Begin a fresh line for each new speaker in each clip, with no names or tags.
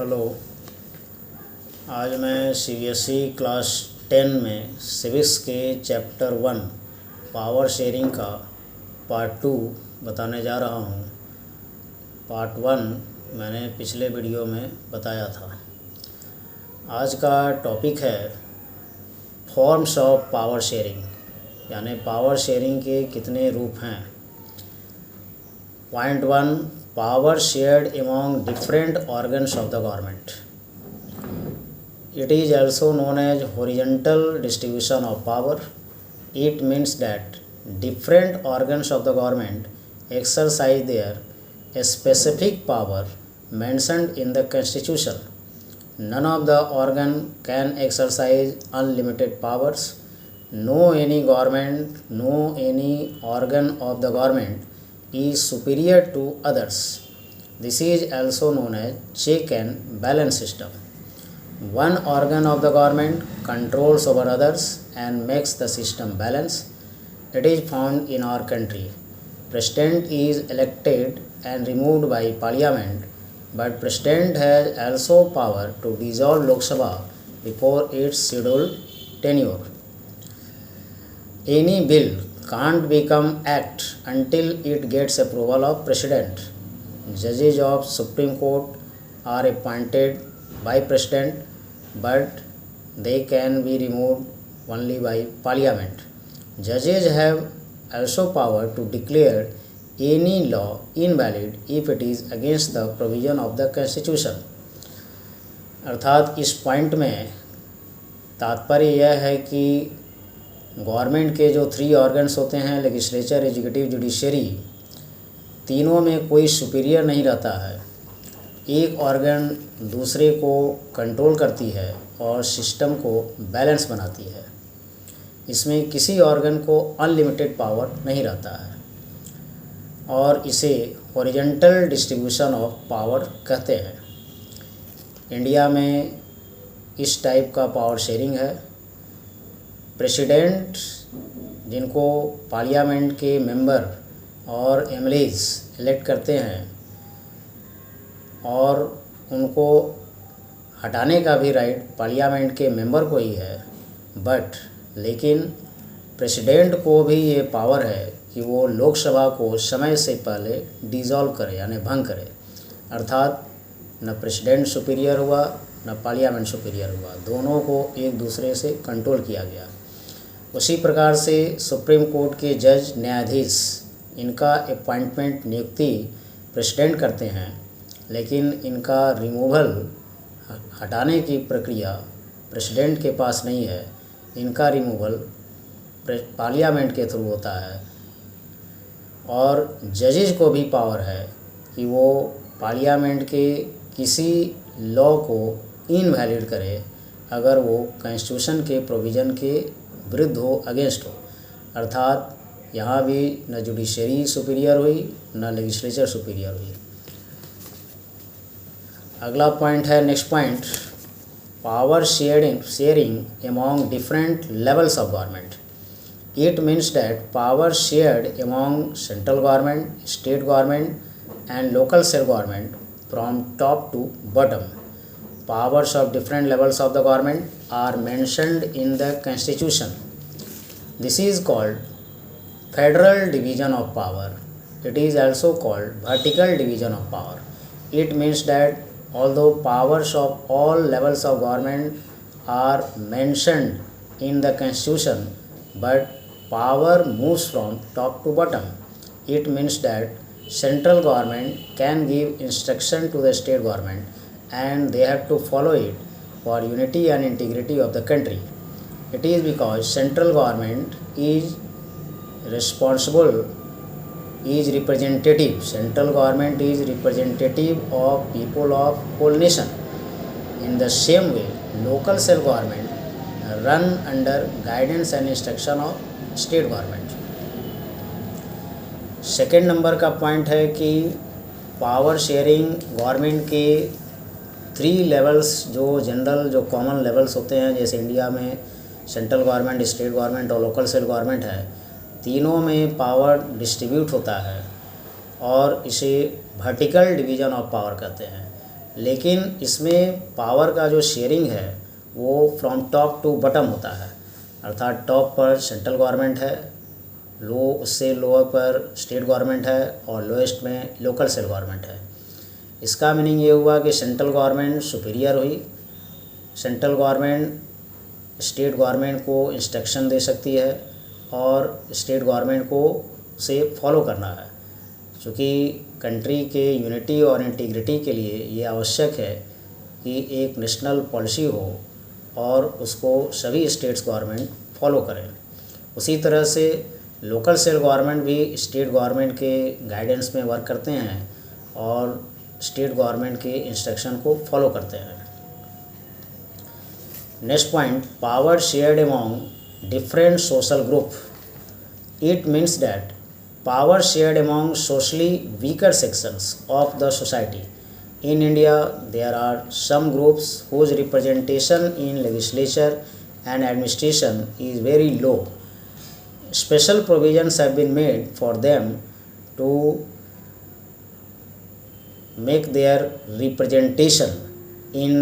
Hello. आज मैं CBSE class 10 में सिविक्स के चैप्टर 1 पावर शेयरिंग का पार्ट 2 बताने जा रहा हूँ। पार्ट 1 मैंने पिछले वीडियो में बताया था। आज का टॉपिक है फॉर्म्स ऑफ पावर शेयरिंग, यानी पावर शेयरिंग के कितने रूप हैं। Point 1, power shared among different organs of the government. It is also known as horizontal distribution of power. It means that different organs of the government exercise their specific power mentioned in the constitution. None of the organ can exercise unlimited powers. No any organ of the government is superior to others. This is also known as check and balance system. One organ of the government controls over others and makes the system balance. It is found in our country. President is elected and removed by parliament, but president has also power to dissolve Lok Sabha before its scheduled tenure. Any bill can't become act until it gets approval of president. Judges of Supreme Court are appointed by president, but they can be removed only by parliament. Judges have also power to declare any law invalid if it is against the provision of the constitution. अर्थात इस point में तात्पर्य यह है कि government के जो 3 organs होते हैं, लेजिस्लेचर, एग्जीक्यूटिव, जुडिशरी, तीनों में कोई सुपीरियर नहीं रहता है। एक ऑर्गन दूसरे को कंट्रोल करती है और सिस्टम को बैलेंस बनाती है। इसमें किसी ऑर्गन को अनलिमिटेड पावर नहीं रहता है और इसे हॉरिजॉन्टल डिस्ट्रीब्यूशन ऑफ पावर कहते हैं। इंडिया में इस टाइप का पावर शेयरिंग है। प्रेसिडेंट, जिनको पार्लियामेंट के मेंबर और एमएलएज इलेक्ट करते हैं, और उनको हटाने का भी राइट पार्लियामेंट के मेंबर को ही है, लेकिन प्रेसिडेंट को भी ये पावर है कि वो लोकसभा को समय से पहले डिसॉल्व करे, यानी भंग करे। अर्थात न प्रेसिडेंट सुपीरियर हुआ न पार्लियामेंट सुपीरियर हुआ, दोनों को एक दूसरे से कंट्रोल किया गया। उसी प्रकार से सुप्रीम कोर्ट के जज, न्यायाधीश, इनका अपॉइंटमेंट, नियुक्ति प्रेसिडेंट करते हैं, लेकिन इनका रिमूवल, हटाने की प्रक्रिया प्रेसिडेंट के पास नहीं है। इनका रिमूवल पार्लियामेंट के थ्रू होता है। और जजेज को भी पावर है कि वो पार्लियामेंट के किसी लॉ को इनवैलिड करे अगर वो कॉन्स्टिट्यूशन के प्रोविज़न के विरुद्ध हो, अगेंस्ट हो। अर्थात यहाँ भी न जुडिशरी सुपीरियर हुई न लेजिस्लेचर सुपीरियर हुई। अगला पॉइंट है, next point, power sharing among different levels of government. It means that power shared among central government, state government and local self government from top to bottom. Powers of different levels of the government are mentioned in the constitution. This is called federal division of power. It is also called vertical division of power. It means that although powers of all levels of government are mentioned in the constitution, but power moves from top to bottom. It means that central government can give instruction to the state government and they have to follow it for unity and integrity of the country. It is because central government is responsible, is representative. Central government is representative of people of whole nation. In the same way, local self government run under guidance and instruction of state government. Second number का point है कि power sharing government के 3 levels, जो general, जो common levels होते हैं, जैसे India में सेंट्रल गवर्नमेंट, स्टेट गवर्नमेंट और लोकल सेल्फ गवर्नमेंट है, तीनों में पावर डिस्ट्रीब्यूट होता है और इसे वर्टिकल डिवीज़न ऑफ पावर कहते हैं। लेकिन इसमें पावर का जो शेयरिंग है वो फ्रॉम टॉप टू बॉटम होता है, अर्थात टॉप पर सेंट्रल गवर्नमेंट है, उससे लोअर पर स्टेट गवर्नमेंट है और लोएस्ट में लोकल सेल गवर्नमेंट है। इसका मीनिंग ये हुआ कि सेंट्रल गवर्नमेंट सुपीरियर हुई, सेंट्रल गवर्नमेंट स्टेट गवर्नमेंट को इंस्ट्रक्शन दे सकती है और स्टेट गवर्नमेंट को उसे फॉलो करना है। क्योंकि कंट्री के यूनिटी और इंटीग्रिटी के लिए ये आवश्यक है कि एक नेशनल पॉलिसी हो और उसको सभी स्टेट्स गवर्नमेंट फॉलो करें। उसी तरह से लोकल सेल गवर्नमेंट भी स्टेट गवर्नमेंट के गाइडेंस में वर्क करते हैं और स्टेट गवर्नमेंट के इंस्ट्रक्शन को फॉलो करते हैं। Next point, power shared among different social group. It means that power shared among socially weaker sections of the society. In India, there are some groups whose representation in legislature and administration is very low. Special provisions have been made for them to make their representation in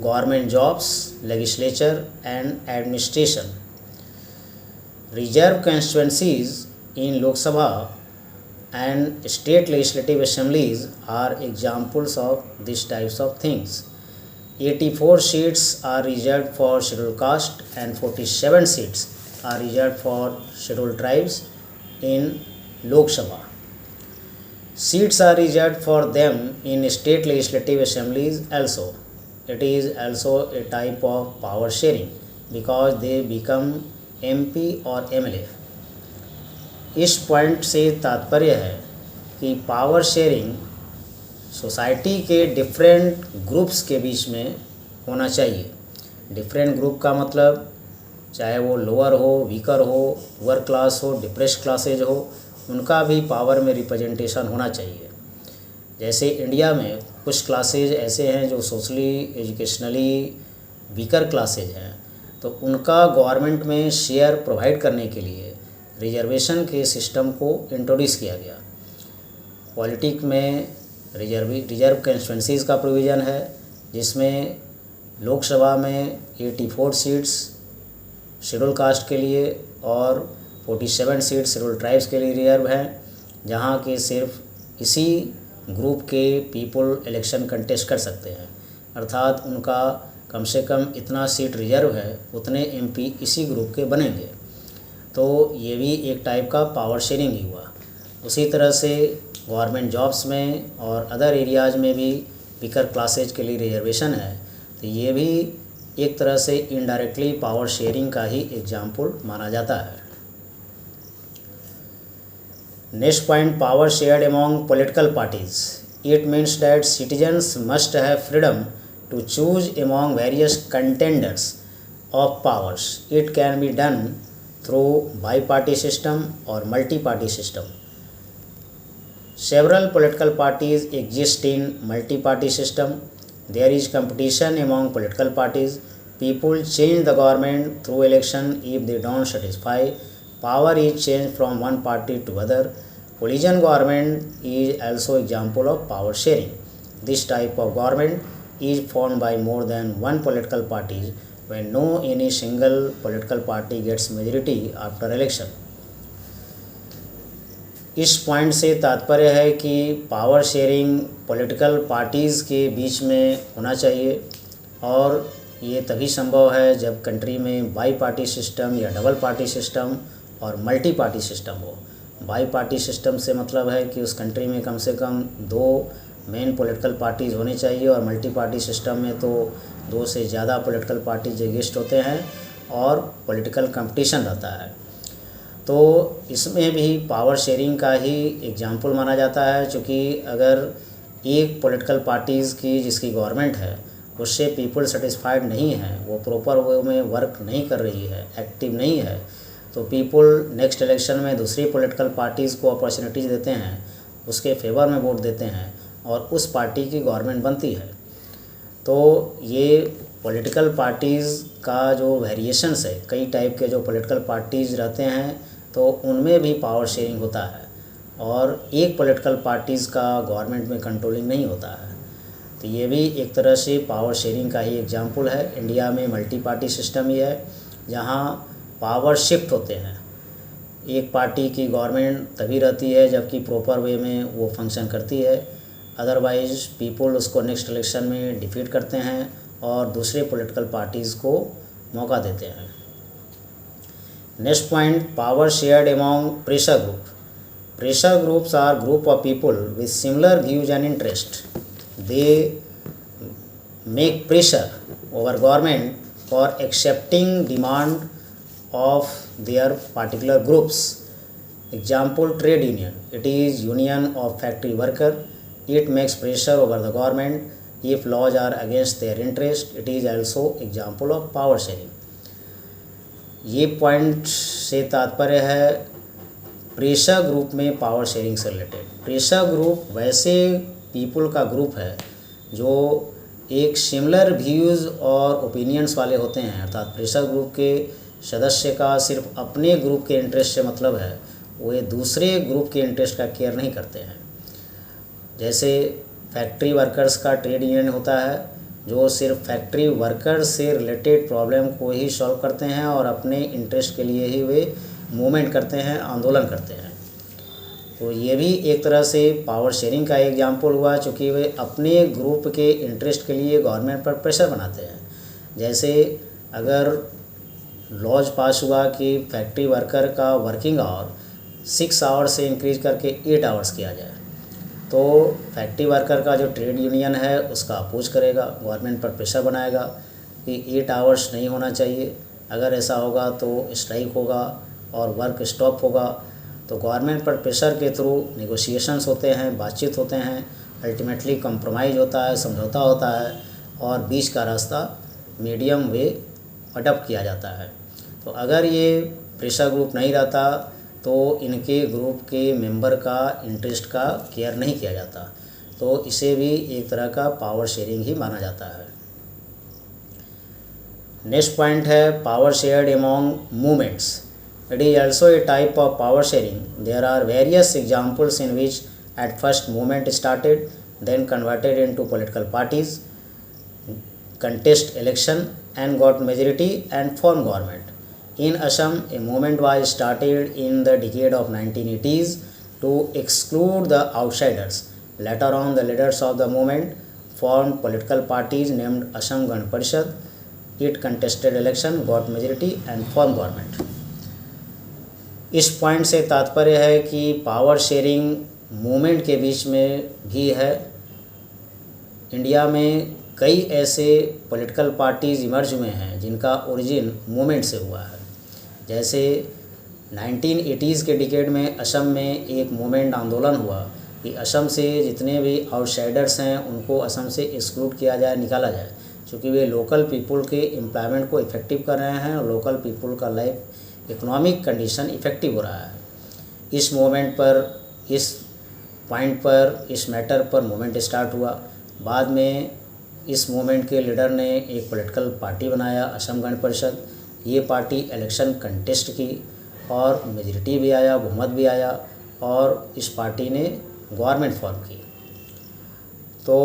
government jobs, legislature and administration. Reserve constituencies in Lok Sabha and state legislative assemblies are examples of these types of things. 84 seats are reserved for scheduled caste and 47 seats are reserved for scheduled tribes in Lok Sabha. Seats are reserved for them in state legislative assemblies also. It is also a type of power sharing because they become MP or MLA. इस point से तात्पर्य है कि power sharing society के different groups के बीच में होना चाहिए। डिफरेंट ग्रुप का मतलब चाहे वो लोअर हो, वीकर हो, पुअर क्लास हो, डिप्रेस्ड क्लासेज हो, उनका भी पावर में रिप्रेजेंटेशन होना चाहिए। जैसे इंडिया में कुछ क्लासेज ऐसे हैं जो सोशली एजुकेशनली वीकर क्लासेज हैं, तो उनका गवर्नमेंट में शेयर प्रोवाइड करने के लिए रिजर्वेशन के सिस्टम को इंट्रोड्यूस किया गया। पॉलिटिक में रिजर्व कंस्टिट्यूंसीज़ का प्रोविज़न है, जिसमें लोकसभा में 84 सीट्स शेड्यूल कास्ट के लिए और 47 सीट्स शेड्यूल ट्राइब्स के लिए रिजर्व हैं, जहां के सिर्फ इसी ग्रुप के पीपल इलेक्शन कंटेस्ट कर सकते हैं। अर्थात उनका कम से कम इतना सीट रिजर्व है, उतने MP इसी ग्रुप के बनेंगे। तो ये भी एक टाइप का पावर शेयरिंग ही हुआ। उसी तरह से गवर्नमेंट जॉब्स में और अदर एरियाज़ में भी वीकर क्लासेज के लिए रिजर्वेशन है, तो ये भी एक तरह से इनडायरेक्टली पावर शेयरिंग का ही एग्जाम्पल माना जाता है। Next point, power shared among political parties. It means that citizens must have freedom to choose among various contenders of powers. It can be done through bi-party system or multi-party system. Several political parties exist in multi-party system. There is competition among political parties. People change the government through election if they don't satisfy. Power is changed from one party to other. Coalition government is also example of power sharing. This type of government is formed by more than one political party when no any single political party gets majority after election. इस point से तात्पर्य है कि power sharing political parties के बीच में होना चाहिए और ये तभी संभव है जब कंट्री में बाई पार्टी सिस्टम या डबल पार्टी सिस्टम और मल्टी पार्टी सिस्टम हो। बाई पार्टी सिस्टम से मतलब है कि उस कंट्री में कम से कम 2 मेन पॉलिटिकल पार्टीज़ होनी चाहिए और मल्टी पार्टी सिस्टम में तो 2 से ज़्यादा पॉलिटिकल पार्टीज एग्जिस्ट होते हैं और पॉलिटिकल कंपटीशन रहता है। तो इसमें भी पावर शेयरिंग का ही एग्जाम्पल माना जाता है, क्योंकि अगर एक पॉलिटिकल पार्टीज़ की जिसकी गवर्नमेंट है उससे पीपल सेटिस्फाइड नहीं है, वो प्रॉपर वे में वर्क नहीं कर रही है, एक्टिव नहीं है, तो पीपल नेक्स्ट इलेक्शन में दूसरी पॉलिटिकल पार्टीज़ को अपॉर्चुनिटीज़ देते हैं, उसके फेवर में वोट देते हैं और उस पार्टी की गवर्नमेंट बनती है। तो ये पॉलिटिकल पार्टीज़ का जो वेरिएशंस है, कई टाइप के जो पॉलिटिकल पार्टीज़ रहते हैं तो उनमें भी पावर शेयरिंग होता है और एक पॉलिटिकल पार्टीज़ का गवर्नमेंट में कंट्रोलिंग नहीं होता है। तो ये भी एक तरह से पावर शेयरिंग का ही एग्जाम्पल है। इंडिया में मल्टी पार्टी सिस्टम ही है जहाँ पावर शिफ्ट होते हैं। एक पार्टी की गवर्नमेंट तभी रहती है जबकि प्रॉपर वे में वो फंक्शन करती है, अदरवाइज़ पीपल उसको नेक्स्ट इलेक्शन में डिफीट करते हैं और दूसरे पॉलिटिकल पार्टीज़ को मौका देते हैं। Next point, power shared among pressure group. Pressure groups are group of people with similar views and interest. They make pressure over government for accepting demand of their particular groups. Example, trade union. It is union of factory worker. It makes pressure over the government if laws are against their interest. It is also example of power sharing. ये point से तात्पर्य है pressure group में power sharing से related. Pressure group वैसे people का group है जो एक सिमिलर व्यूज़ और ओपिनियंस वाले होते हैं, अर्थात प्रेशर ग्रुप के सदस्य का सिर्फ अपने ग्रुप के इंटरेस्ट से मतलब है, वे दूसरे ग्रुप के इंटरेस्ट का केयर नहीं करते हैं। जैसे फैक्ट्री वर्कर्स का ट्रेड यूनियन होता है जो सिर्फ फैक्ट्री वर्कर्स से रिलेटेड प्रॉब्लम को ही सॉल्व करते हैं और अपने इंटरेस्ट के लिए ही वे मूवमेंट करते हैं, आंदोलन करते हैं। तो ये भी एक तरह से पावर शेयरिंग का एग्जाम्पल हुआ, चूँकि वे अपने ग्रुप के इंटरेस्ट के लिए गवर्नमेंट पर प्रेशर बनाते हैं। जैसे अगर लॉज पास हुआ कि फैक्ट्री वर्कर का वर्किंग आवर 6 आवर्स से इंक्रीज करके 8 आवर्स किया जाए, तो फैक्ट्री वर्कर का जो ट्रेड यूनियन है उसका अपोज करेगा, गवर्नमेंट पर प्रेशर बनाएगा कि 8 आवर्स नहीं होना चाहिए, अगर ऐसा होगा तो स्ट्राइक होगा और वर्क स्टॉप होगा। तो गवर्नमेंट पर प्रेशर के थ्रू नेगोशिएशंस होते हैं, बातचीत होते हैं, अल्टीमेटली कंप्रोमाइज़ होता है, समझौता होता है और बीच का रास्ता मीडियम वे अडॉप्ट किया जाता है। तो अगर ये प्रेशर ग्रुप नहीं रहता तो इनके ग्रुप के मेंबर का इंटरेस्ट का केयर नहीं किया जाता, तो इसे भी एक तरह का पावर शेयरिंग ही माना जाता है। नेक्स्ट पॉइंट है power shared among movements. It is also a type of power sharing. There are various examples in which at first movement started, then converted into political parties, contest election and got majority and formed government. In Assam, a movement was started in the decade of 1980s to exclude the outsiders. Later on, the leaders of the movement formed political parties named Assam Gan Parishad. It contested election, got majority and formed government. इस point से तात्पर्य है कि power sharing movement के बीच में भी है। India में कई ऐसे पॉलिटिकल पार्टीज़ इमर्ज हुए हैं जिनका ओरिजिन मूवमेंट से हुआ है। जैसे 1980s के डिकेड में असम में एक मूवमेंट आंदोलन हुआ कि असम से जितने भी आउटसाइडर्स हैं उनको असम से एक्सक्लूड किया जाए, निकाला जाए, क्योंकि वे लोकल पीपल के एम्प्लॉयमेंट को इफ़ेक्टिव कर रहे हैं और लोकल पीपल का लाइफ इकोनॉमिक कंडीशन इफ़ेक्टिव हो रहा है। इस मूवमेंट पर, इस पॉइंट पर, इस मैटर पर मूवमेंट स्टार्ट हुआ। बाद में इस मूवमेंट के लीडर ने एक पॉलिटिकल पार्टी बनाया, असम गण परिषद। ये पार्टी इलेक्शन कंटेस्ट की और मेजॉरिटी भी आया, बहुमत भी आया और इस पार्टी ने गवर्नमेंट फॉर्म की। तो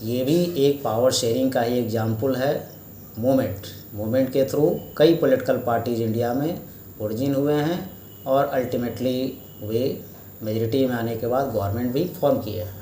ये भी एक पावर शेयरिंग का ही एग्जाम्पल है। मूवमेंट के थ्रू कई पॉलिटिकल पार्टीज इंडिया में ओरिजिन हुए हैं और अल्टीमेटली वे मेजॉरिटी में आने के बाद गवर्नमेंट भी फॉर्म किए हैं।